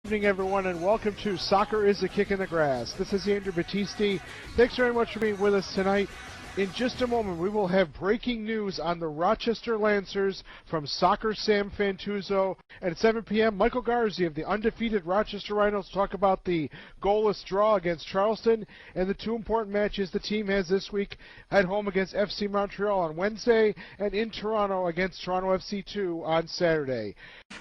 Good evening, everyone, and welcome to Soccer is a Kick in the Grass. This is Andrew Battisti. Thanks very much for being with us tonight. In just a moment, we will have breaking news on the Rochester Lancers from Soccer Sam Fantuzzo. And at 7 p.m., Michael Garzi of the undefeated Rochester Rhinos will talk about the goalless draw against Charleston and the two important matches the team has this week at home against FC Montreal on Wednesday and in Toronto against Toronto FC2 on Saturday.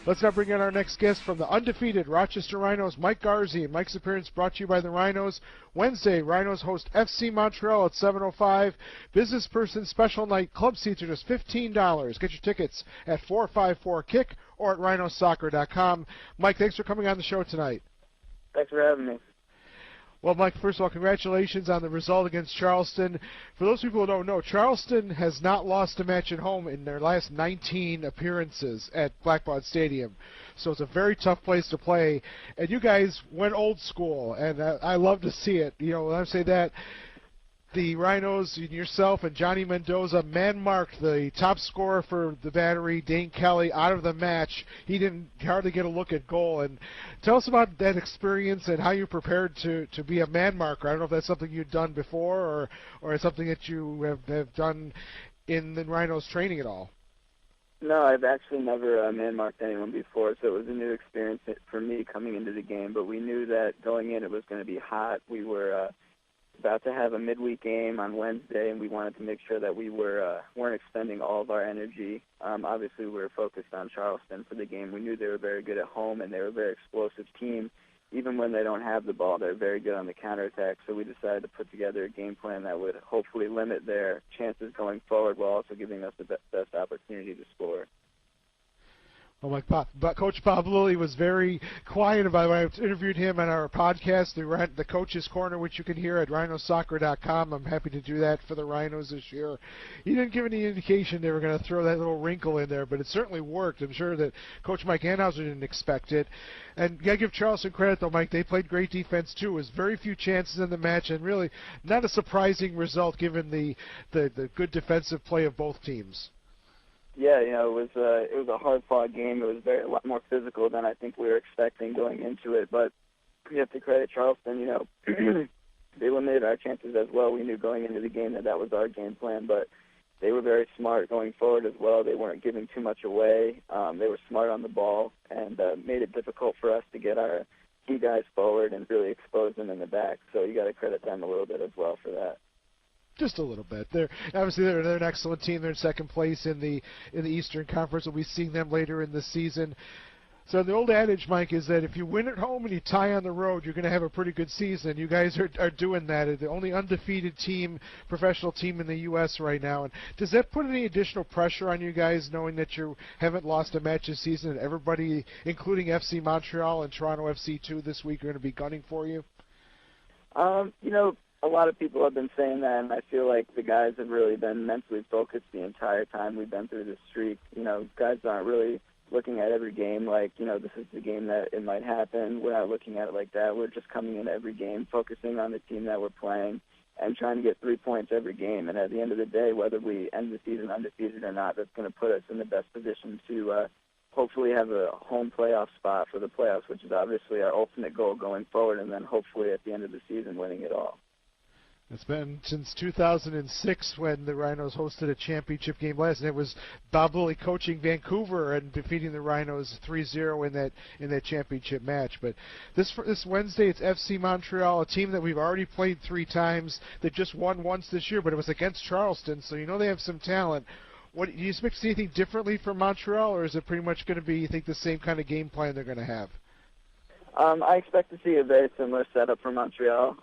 Let's now bring in our next guest from the undefeated Rochester Rhinos, Mike Garzi. Mike's appearance brought to you by the Rhinos. Wednesday, Rhinos host FC Montreal at 7:05. Business person special night. Club seats are just $15. Get your tickets at 454-KICK or at rhinosoccer.com. Mike, thanks for coming on the show tonight. Thanks for having me. Well, Mike, first of all, congratulations on the result against Charleston. For those people who don't know, Charleston has not lost a match at home in their last 19 appearances at Blackbaud Stadium. So it's a very tough place to play. And you guys went old school, and I love to see it. You know, when I say that, the Rhinos, yourself and Johnny Mendoza, man-marked the top scorer for the Battery, Dane Kelly, out of the match. He didn't hardly get a look at goal. And tell us about that experience and how you prepared to be a man-marker. I don't know if that's something you'd done before or something that you have done in the Rhinos training at all. No, I've actually never man-marked anyone before, so it was a new experience for me coming into the game. But we knew that going in it was going to be hot. We were about to have a midweek game on Wednesday, and we wanted to make sure that we weren't expending all of our energy. Obviously, we were focused on Charleston for the game. We knew they were very good at home, and they were a very explosive team. Even when they don't have the ball, they're very good on the counterattack. So we decided to put together a game plan that would hopefully limit their chances going forward while also giving us the best opportunity to score. Well, Coach Bob Lilly was very quiet about it. I interviewed him on our podcast, the Coach's Corner, which you can hear at rhinosoccer.com. I'm happy to do that for the Rhinos this year. He didn't give any indication they were going to throw that little wrinkle in there, but it certainly worked. I'm sure that Coach Mike Anhauser didn't expect it. And you got to give Charleston credit, though, Mike. They played great defense, too. It was very few chances in the match, and really not a surprising result given the good defensive play of both teams. Yeah, you know, it was a hard-fought game. It was a lot more physical than I think we were expecting going into it. But we have to credit Charleston. You know, they limited our chances as well. We knew going into the game that was our game plan, but they were very smart going forward as well. They weren't giving too much away. They were smart on the ball and made it difficult for us to get our key guys forward and really expose them in the back. So you got to credit them a little bit as well for that. Just a little bit. They're an excellent team. They're in second place in the Eastern Conference. We'll be seeing them later in the season. So the old adage, Mike, is that if you win at home and you tie on the road, you're going to have a pretty good season. You guys are doing that. They're the only undefeated professional team in the U.S. right now. And does that put any additional pressure on you guys, knowing that you haven't lost a match this season and everybody, including FC Montreal and Toronto FC2 this week, are going to be gunning for you? You know, a lot of people have been saying that, and I feel like the guys have really been mentally focused the entire time we've been through this streak. You know, guys aren't really looking at every game like, you know, this is the game that it might happen. We're not looking at it like that. We're just coming in every game, focusing on the team that we're playing and trying to get 3 points every game. And at the end of the day, whether we end the season undefeated or not, that's going to put us in the best position to hopefully have a home playoff spot for the playoffs, which is obviously our ultimate goal going forward, and then hopefully at the end of the season winning it all. It's been since 2006 when the Rhinos hosted a championship game last, and it was Bob Lilly coaching Vancouver and defeating the Rhinos 3-0 in that championship match. But this Wednesday, it's FC Montreal, a team that we've already played 3 times. They've just won once this year, but it was against Charleston, so you know they have some talent. Do you expect to see anything differently from Montreal, or is it pretty much going to be, you think, the same kind of game plan they're going to have? I expect to see a very similar setup for Montreal.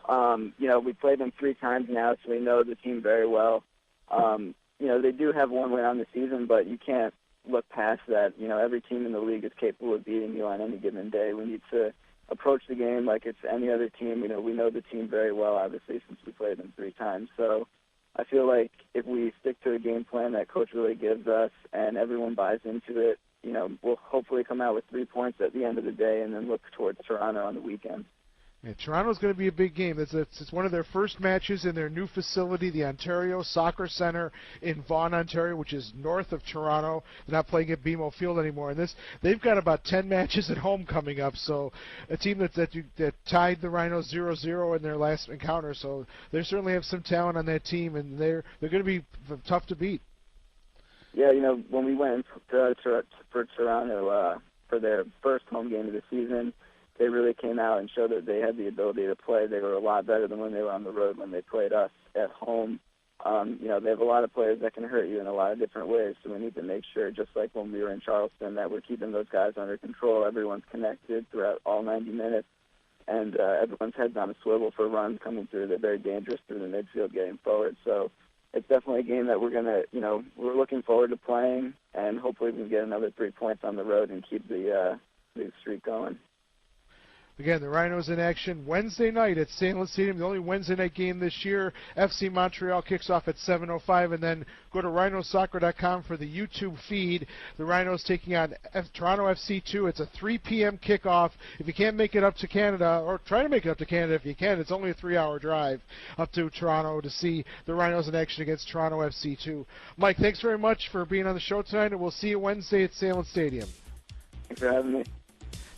You know, we played them 3 times now, so we know the team very well. You know, they do have 1 win on the season, but you can't look past that. You know, every team in the league is capable of beating you on any given day. We need to approach the game like it's any other team. You know, we know the team very well, obviously, since we played them 3 times. So I feel like if we stick to a game plan that Coach really gives us and everyone buys into it, you know, we'll hopefully come out with 3 points at the end of the day and then look towards Toronto on the weekend. Yeah, Toronto's going to be a big game. It's one of their first matches in their new facility, the Ontario Soccer Centre in Vaughan, Ontario, which is north of Toronto. They're not playing at BMO Field anymore. And they've got about 10 matches at home coming up. So a team that tied the Rhinos 0-0 in their last encounter. So they certainly have some talent on that team, and they're going to be tough to beat. Yeah, you know, when we went for Toronto for their first home game of the season, they really came out and showed that they had the ability to play. They were a lot better than when they were on the road when they played us at home. You know, they have a lot of players that can hurt you in a lot of different ways, so we need to make sure, just like when we were in Charleston, that we're keeping those guys under control. Everyone's connected throughout all 90 minutes, and everyone's heads on a swivel for runs coming through. They're very dangerous through the midfield getting forward. So it's definitely a game that we're going to, you know, we're looking forward to playing, and hopefully we can get another 3 points on the road and keep the streak going. Again, the Rhinos in action Wednesday night at St. Louis Stadium, the only Wednesday night game this year. FC Montreal kicks off at 7:05, and then go to rhinosoccer.com for the YouTube feed. The Rhinos taking on Toronto FC2. It's a 3 p.m. kickoff. If you can't make it up to Canada, or try to make it up to Canada if you can, it's only a 3-hour drive up to Toronto to see the Rhinos in action against Toronto FC2. Mike, thanks very much for being on the show tonight, and we'll see you Wednesday at St. Louis Stadium. Thanks for having me.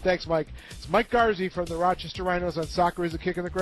Thanks, Mike. It's Mike Garzi from the Rochester Rhinos on Soccer is a Kick in the Grass.